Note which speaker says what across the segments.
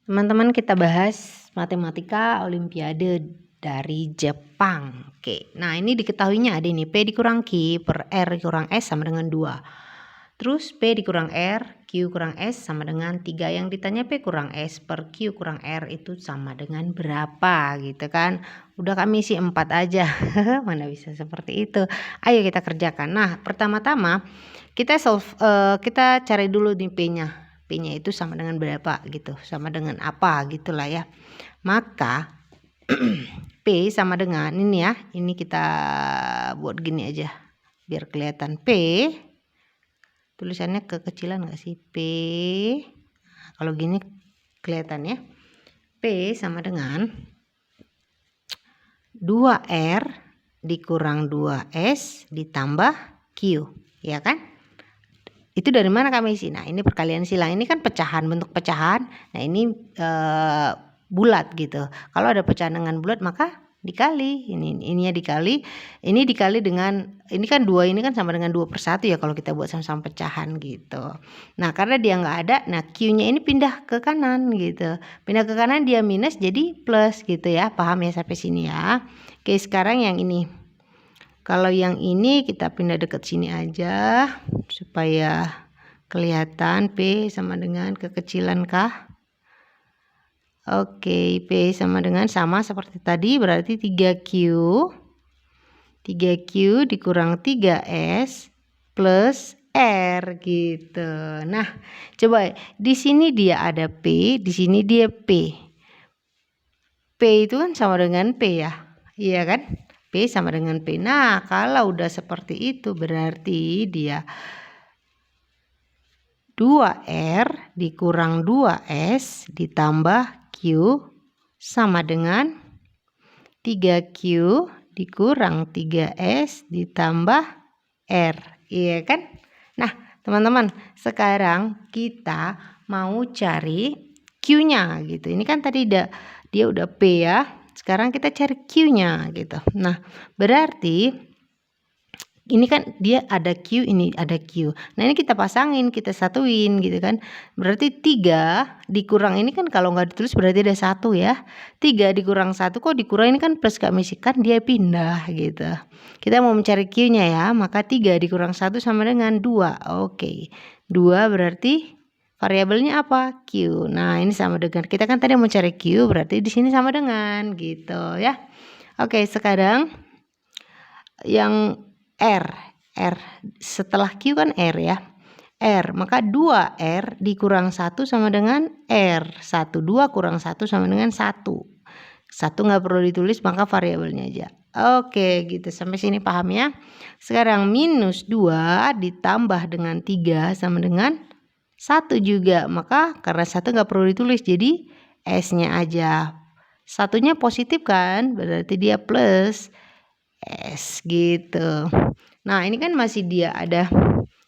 Speaker 1: Teman-teman, kita bahas matematika olimpiade dari Jepang. Oke, nah ini diketahuinya ada ini P dikurang Q per R dikurang S sama dengan 2. Terus P dikurang R, Q kurang S sama dengan 3. Yang ditanya P kurang S per Q kurang R itu sama dengan berapa gitu kan. Udah kami isi 4 aja. Mana bisa seperti itu. Ayo kita kerjakan. Nah, pertama-tama kita kita cari dulu nih P-nya. P-nya itu sama dengan berapa gitu, sama dengan apa gitulah ya. Maka P sama dengan ini ya, ini kita buat gini aja biar kelihatan. P tulisannya kekecilan nggak sih? P kalau gini kelihatan ya. P sama dengan 2R dikurang 2S ditambah Q, ya kan? Itu dari mana kami isi? Nah, ini perkalian silang. Ini kan pecahan, bentuk pecahan. Nah, ini bulat gitu. Kalau ada pecahan dengan bulat maka dikali. Ininya dikali. Ini dikali dengan, ini kan 2, ini kan sama dengan 2/1 ya kalau kita buat sama-sama pecahan gitu. Nah, karena dia nggak ada, nah Q-nya ini pindah ke kanan gitu. Pindah ke kanan dia minus jadi plus gitu ya. Paham ya sampai sini ya? Oke, sekarang yang ini. Kalau yang ini kita pindah dekat sini aja supaya kelihatan. P sama dengan kekecilan kah? Oke, P sama dengan sama seperti tadi, berarti 3Q. 3Q dikurang 3S plus R gitu. Nah, coba di sini dia ada P, di sini dia P. P itu kan sama dengan P ya. Iya kan? P sama dengan P. Nah, kalau udah seperti itu berarti dia 2R dikurang 2S ditambah Q sama dengan 3Q dikurang 3S ditambah R. Iya kan? Nah, teman-teman, sekarang kita mau cari Q-nya gitu. Ini kan tadi dia udah P ya. Sekarang kita cari Q-nya gitu. Nah, berarti ini kan dia ada Q, ini ada Q. Nah, ini kita pasangin, kita satuin gitu kan. Berarti 3 dikurang ini kan kalau nggak ditulis berarti ada 1 ya. 3 dikurang 1 kok dikurang ini kan plus kami kan dia pindah gitu. Kita mau mencari Q-nya ya, maka 3 dikurang 1 sama dengan 2. Oke. 2 berarti variabelnya apa? Q. Nah, ini sama dengan, kita kan tadi mau cari Q, berarti di sini sama dengan gitu ya. Oke, sekarang yang R setelah Q kan R ya. R, maka 2R dikurang 1 sama dengan R. 1, 2 kurang 1 sama dengan 1. 1 nggak perlu ditulis, maka variabelnya aja. Oke, gitu. Sampai sini paham ya? Sekarang minus 2 ditambah dengan 3 sama dengan 1 juga. Maka karena 1 nggak perlu ditulis, jadi S-nya aja. Satunya positif kan, berarti dia plus S gitu. Nah, ini kan masih dia ada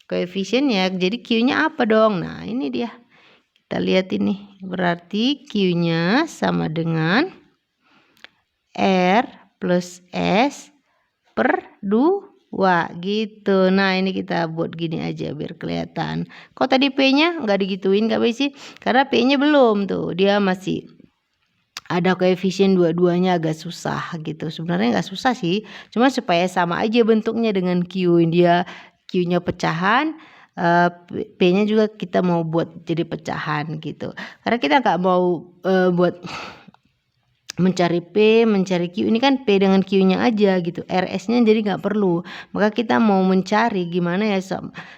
Speaker 1: koefisiennya, jadi Q-nya apa dong? Nah, ini dia. Kita lihat ini. Berarti Q-nya sama dengan R plus S per 2 gitu. Nah, ini kita buat gini aja biar kelihatan. Kok tadi P-nya nggak digituin Kak Besi? Karena P-nya belum tuh. Dia masih ada koefisien dua-duanya, agak susah gitu. Sebenarnya nggak susah sih, cuma supaya sama aja bentuknya dengan Q. Dia Q-nya pecahan, P-nya juga kita mau buat jadi pecahan gitu. Karena kita nggak mau buat mencari P, mencari Q. Ini kan P dengan Q-nya aja gitu. RS-nya jadi nggak perlu. Maka kita mau mencari gimana ya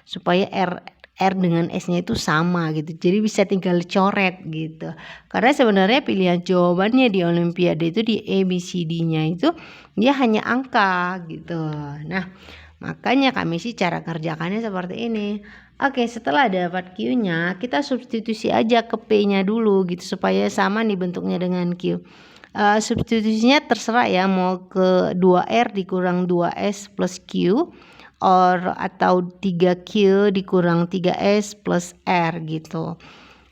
Speaker 1: supaya R dengan S-nya itu sama gitu. Jadi bisa tinggal coret gitu. Karena sebenarnya pilihan jawabannya di olimpiade itu di ABCD-nya itu dia hanya angka gitu. Nah, makanya kami sih cara kerjakannya seperti ini. Oke, setelah dapat Q-nya, kita substitusi aja ke P-nya dulu gitu supaya sama nih bentuknya dengan Q. Substitusinya terserah ya, mau ke 2R dikurang 2S plus Q atau 3Q dikurang 3S plus R gitu.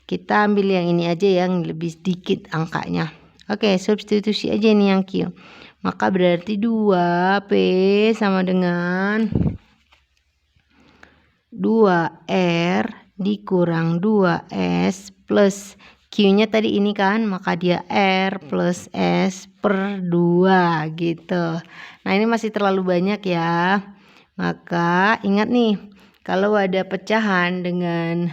Speaker 1: Kita ambil yang ini aja yang lebih sedikit angkanya. Oke, substitusi aja nih yang Q. Maka berarti 2P sama dengan 2R dikurang 2S plus Q-nya tadi ini kan, maka dia R plus S per 2 gitu. Nah ini masih terlalu banyak ya. Maka ingat nih, kalau ada pecahan dengan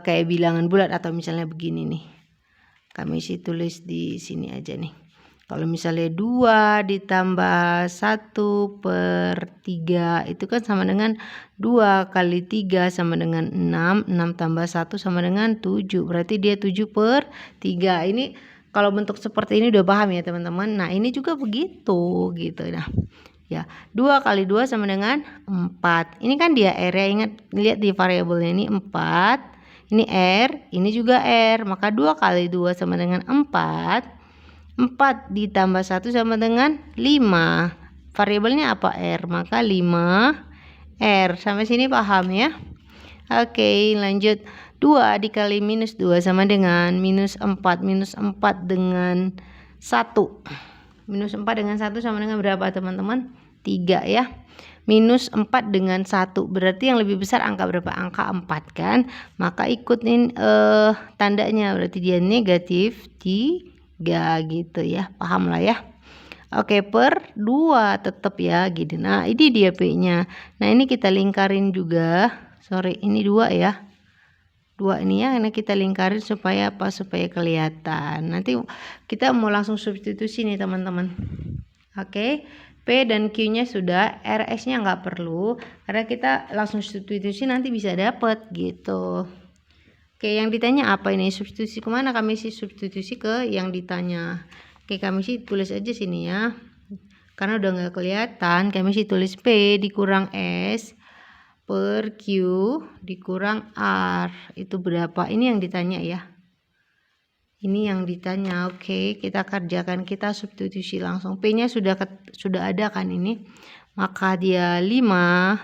Speaker 1: kayak bilangan bulat atau misalnya begini nih. Kami sih tulis di sini aja nih. Kalau misalnya 2 ditambah 1 per 3 itu kan sama dengan 2 kali 3 sama dengan 6. 6 tambah 1 sama dengan 7. Berarti dia 7 per 3. Ini kalau bentuk seperti ini udah paham ya teman-teman. Nah ini juga begitu gitu. Nah ya 2 kali 2 sama dengan 4. Ini kan dia R ya. Ingat lihat di variabelnya ini 4. Ini R, ini juga R. Maka 2 kali 2 sama dengan 4. 4 ditambah 1 sama dengan 5. Variabelnya apa? R. Maka 5 R. Sampai sini paham ya? Oke, lanjut. 2 dikali minus 2 sama dengan minus 4. Minus 4 dengan 1. Minus 4 dengan 1 sama dengan berapa teman-teman? 3 ya. Minus 4 dengan 1. Berarti yang lebih besar angka berapa? Angka 4 kan? Maka ikutin tandanya. Berarti dia negatif 3 gitu ya. Paham lah ya. Oke, per 2 tetap ya gini. Nah ini dia P-nya. Nah ini kita lingkarin juga. Sorry ini 2 ya. 2 ini ya, karena kita lingkarin supaya apa? Supaya kelihatan. Nanti kita mau langsung substitusi nih teman-teman. Oke, P dan Q-nya sudah, RS-nya nggak perlu, karena kita langsung substitusi nanti bisa dapet gitu. Oke, yang ditanya apa ini? Substitusi kemana? Kami sih substitusi ke yang ditanya. Oke, kami sih tulis aja sini ya. Karena udah nggak kelihatan, kami sih tulis P dikurang S per Q dikurang R. Itu berapa? Ini yang ditanya ya. Ini yang ditanya. Oke, kita kerjakan, kita substitusi langsung. P-nya sudah ada kan ini. Maka dia 5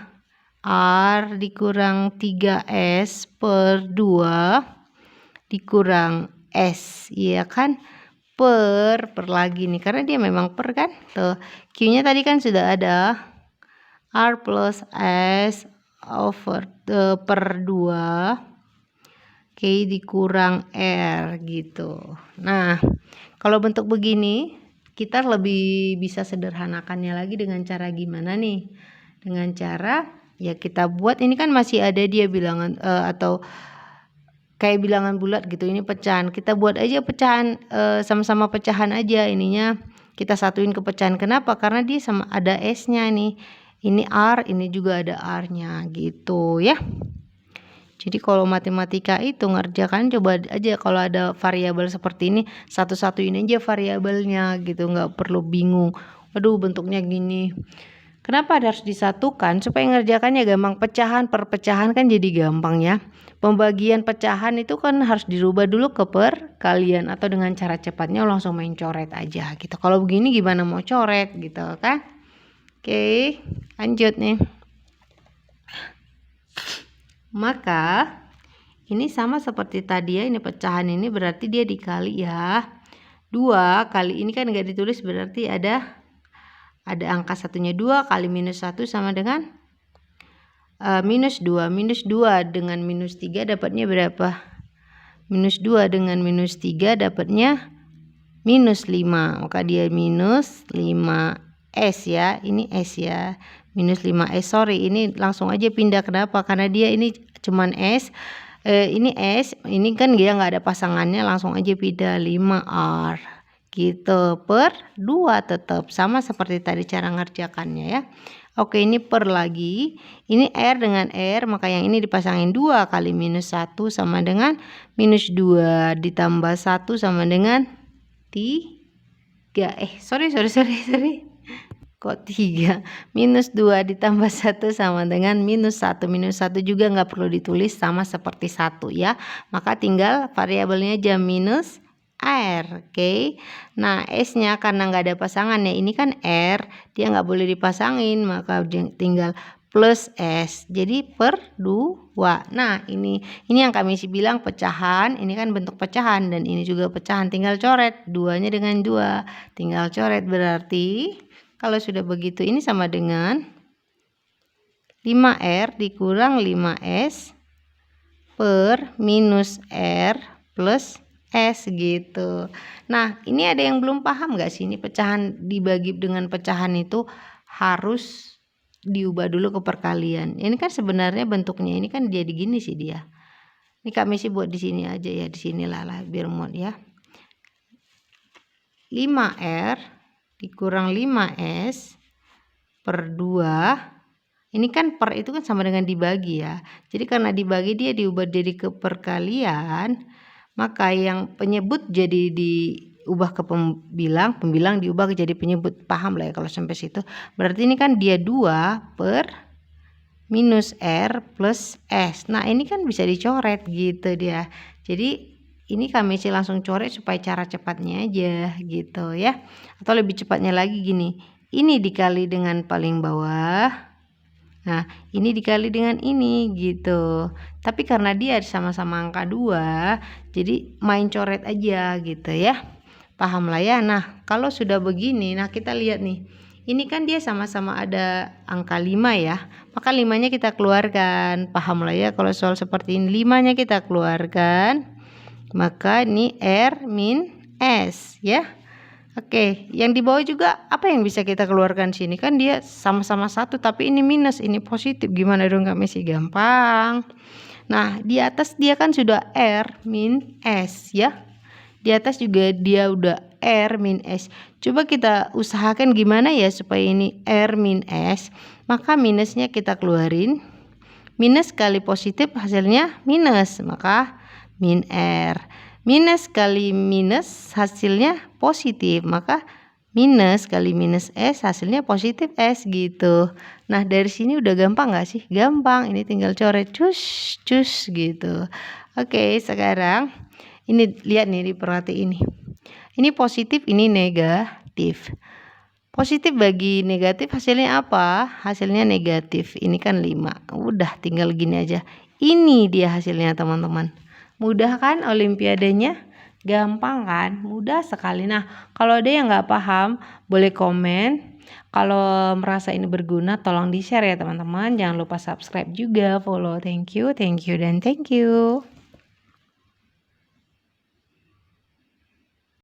Speaker 1: R dikurang 3S per 2 dikurang S. Iya kan? Per lagi nih. Karena dia memang per kan. Tuh, Q-nya tadi kan sudah ada. R plus S over per 2. Oke, dikurang R gitu. Nah, kalau bentuk begini kita lebih bisa sederhanakannya lagi dengan cara gimana nih? Dengan cara ya kita buat ini kan masih ada dia bilangan atau kayak bilangan bulat gitu. Ini pecahan. Kita buat aja pecahan sama-sama pecahan aja ininya. Kita satuin ke pecahan. Kenapa? Karena dia sama ada S-nya nih. Ini R, ini juga ada R-nya gitu ya. Jadi kalau matematika itu ngerjakan coba aja kalau ada variabel seperti ini satu-satuin aja variabelnya gitu, nggak perlu bingung. Aduh bentuknya gini. Kenapa harus disatukan? Supaya ngerjakannya gampang. Pecahan per pecahan kan jadi gampang ya. Pembagian pecahan itu kan harus dirubah dulu ke perkalian atau dengan cara cepatnya langsung main coret aja gitu. Kalau begini gimana mau coret gitu kan? Oke, lanjut nih. Maka ini sama seperti tadi ya, ini pecahan ini berarti dia dikali ya. 2 kali ini kan enggak ditulis berarti ada angka satunya. 2 kali minus 1 sama dengan minus 2. Minus 2 dengan minus 3 dapatnya berapa? Minus 2 dengan minus 3 dapatnya minus 5. Maka dia minus 5S ya. Ini S ya. Minus 5S. Sorry, ini langsung aja pindah. Kenapa? Karena dia ini cuman S. Ini S. Ini kan dia nggak ada pasangannya. Langsung aja pindah 5R. Gitu. Per 2 tetap. Sama seperti tadi cara ngerjakannya ya. Oke, ini per lagi. Ini R dengan R. Maka yang ini dipasangin 2 kali minus 1 sama dengan minus 2. Ditambah 1 sama dengan 3. Sorry. Kok 3? Minus 2 ditambah 1 sama dengan minus 1. Minus 1 juga nggak perlu ditulis sama seperti 1 ya. Maka tinggal variabelnya aja minus R. Oke. Nah S-nya karena nggak ada pasangannya. Ini kan R. Dia nggak boleh dipasangin. Maka tinggal plus S. Jadi per 2. Nah ini yang kami bilang pecahan. Ini kan bentuk pecahan. Dan ini juga pecahan. Tinggal coret. 2-nya dengan 2. Tinggal coret berarti kalau sudah begitu ini sama dengan 5R dikurang 5S per minus R plus S gitu. Nah, ini ada yang belum paham nggak sih? Ini pecahan dibagi dengan pecahan itu harus diubah dulu ke perkalian. Ini kan sebenarnya bentuknya ini kan jadi gini sih dia. Ini Kak Messi buat di sini aja ya, di sinilah lah biar muat ya. 5R dikurang 5S per 2. Ini kan per itu kan sama dengan dibagi ya. Jadi karena dibagi dia diubah jadi ke perkalian, maka yang penyebut jadi diubah ke pembilang, pembilang diubah jadi penyebut. Paham lah ya kalau sampai situ. Berarti ini kan dia 2 per minus R plus S. Nah ini kan bisa dicoret gitu dia. Jadi ini kami sih langsung coret supaya cara cepatnya aja gitu ya. Atau lebih cepatnya lagi gini. Ini dikali dengan paling bawah. Nah, ini dikali dengan ini gitu. Tapi karena dia sama-sama angka 2, jadi main coret aja gitu ya. Paham lah ya. Nah, kalau sudah begini, nah kita lihat nih. Ini kan dia sama-sama ada angka 5 ya. Maka 5-nya kita keluarkan. Paham lah ya kalau soal seperti ini. 5-nya kita keluarkan. Maka ini R min S ya. Oke, yang di bawah juga apa yang bisa kita keluarkan sini? Kan dia sama-sama satu tapi ini minus, ini positif. Gimana dong Kak Messi? Gampang. Nah, di atas dia kan sudah R min S ya. Di atas juga dia udah R min S. Coba kita usahakan gimana ya supaya ini R min S. Maka minusnya kita keluarin. Minus kali positif hasilnya minus. Maka min R. Minus kali minus hasilnya positif. Maka minus kali minus S hasilnya positif S gitu. Nah dari sini udah gampang gak sih? Gampang. Ini tinggal coret cus cus gitu. Oke, sekarang ini lihat nih, diperhatiin ini. Ini positif, ini negatif. Positif bagi negatif hasilnya apa? Hasilnya negatif. Ini kan 5. Udah tinggal gini aja. Ini dia hasilnya teman-teman. Mudah kan olimpiadanya? Gampang kan? Mudah sekali. Nah, kalau ada yang nggak paham, boleh komen. Kalau merasa ini berguna, tolong di-share ya teman-teman. Jangan lupa subscribe juga, follow. Thank you, dan thank you.